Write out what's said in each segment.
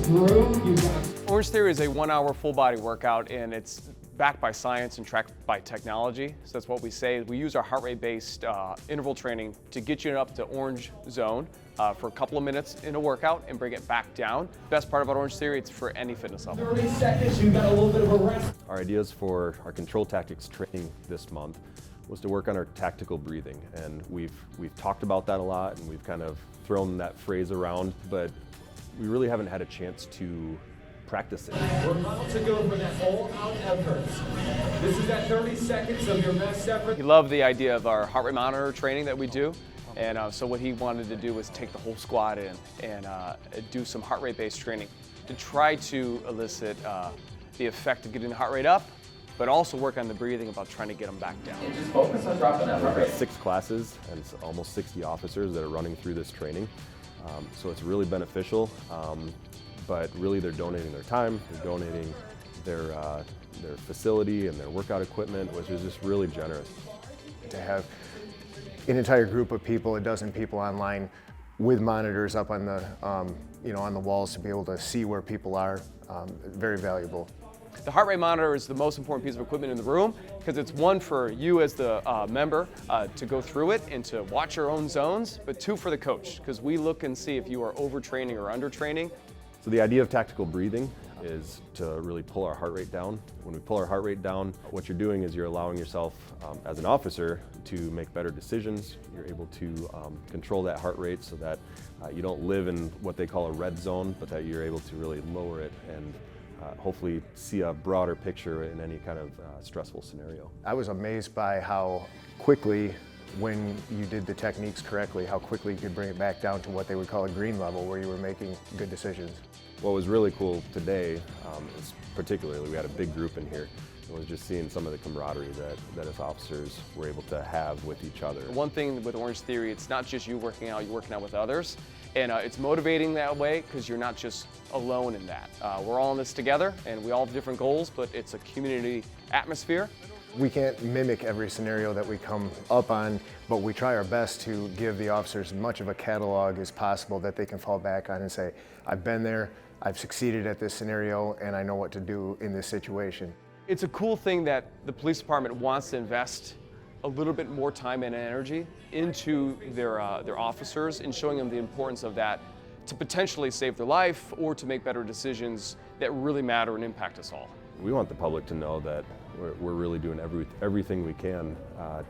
through. You got Orangetheory is a 1-hour full body workout, and it's backed by science and tracked by technology. So that's what we say. We use our heart rate based interval training to get you up to orange zone for a couple of minutes in a workout and bring it back down. Best part about Orangetheory, it's for any fitness level. 30 seconds, you got a little bit of a rest. Our ideas for our control tactics training this month was to work on our tactical breathing, and we've talked about that a lot, and we've kind of thrown that phrase around, but we really haven't had a chance to practice it. We're about to go for that all-out effort. This is that 30 seconds of your best effort. He loved the idea of our heart rate monitor training that we do, and so what he wanted to do was take the whole squad in and do some heart rate based training to try to elicit the effect of getting the heart rate up, but also work on the breathing about trying to get them back down. Just focus on dropping that heart rate. 6 classes and it's almost 60 officers that are running through this training, so it's really beneficial. But really they're donating their time, they're donating their facility and their workout equipment, which is just really generous. To have an entire group of people, a dozen people online with monitors up on the, on the walls to be able to see where people are, very valuable. The heart rate monitor is the most important piece of equipment in the room because it's one for you as the member to go through it and to watch your own zones, but 2 for the coach because we look and see if you are overtraining or undertraining. So the idea of tactical breathing is to really pull our heart rate down. When we pull our heart rate down, what you're doing is you're allowing yourself as an officer to make better decisions. You're able to control that heart rate so that you don't live in what they call a red zone, but that you're able to really lower it and hopefully see a broader picture in any kind of stressful scenario. I was amazed by how quickly, when you did the techniques correctly, how quickly you could bring it back down to what they would call a green level, where you were making good decisions. What was really cool today is particularly we had a big group in here. It was just seeing some of the camaraderie that us officers were able to have with each other. One thing with Orangetheory, it's not just you working out, you're working out with others. And it's motivating that way because you're not just alone in that. We're all in this together and we all have different goals, but it's a community atmosphere. We can't mimic every scenario that we come up on, but we try our best to give the officers as much of a catalog as possible that they can fall back on and say, I've been there, I've succeeded at this scenario, and I know what to do in this situation. It's a cool thing that the police department wants to invest a little bit more time and energy into their officers and showing them the importance of that to potentially save their life or to make better decisions that really matter and impact us all. We want the public to know that we're really doing everything we can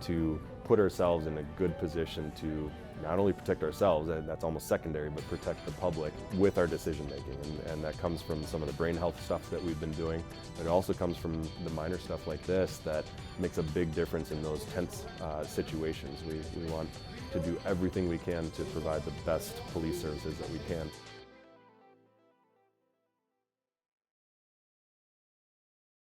to put ourselves in a good position to not only protect ourselves, and that's almost secondary, but protect the public with our decision making. And that comes from some of the brain health stuff that we've been doing, but it also comes from the minor stuff like this that makes a big difference in those tense situations. We want to do everything we can to provide the best police services that we can.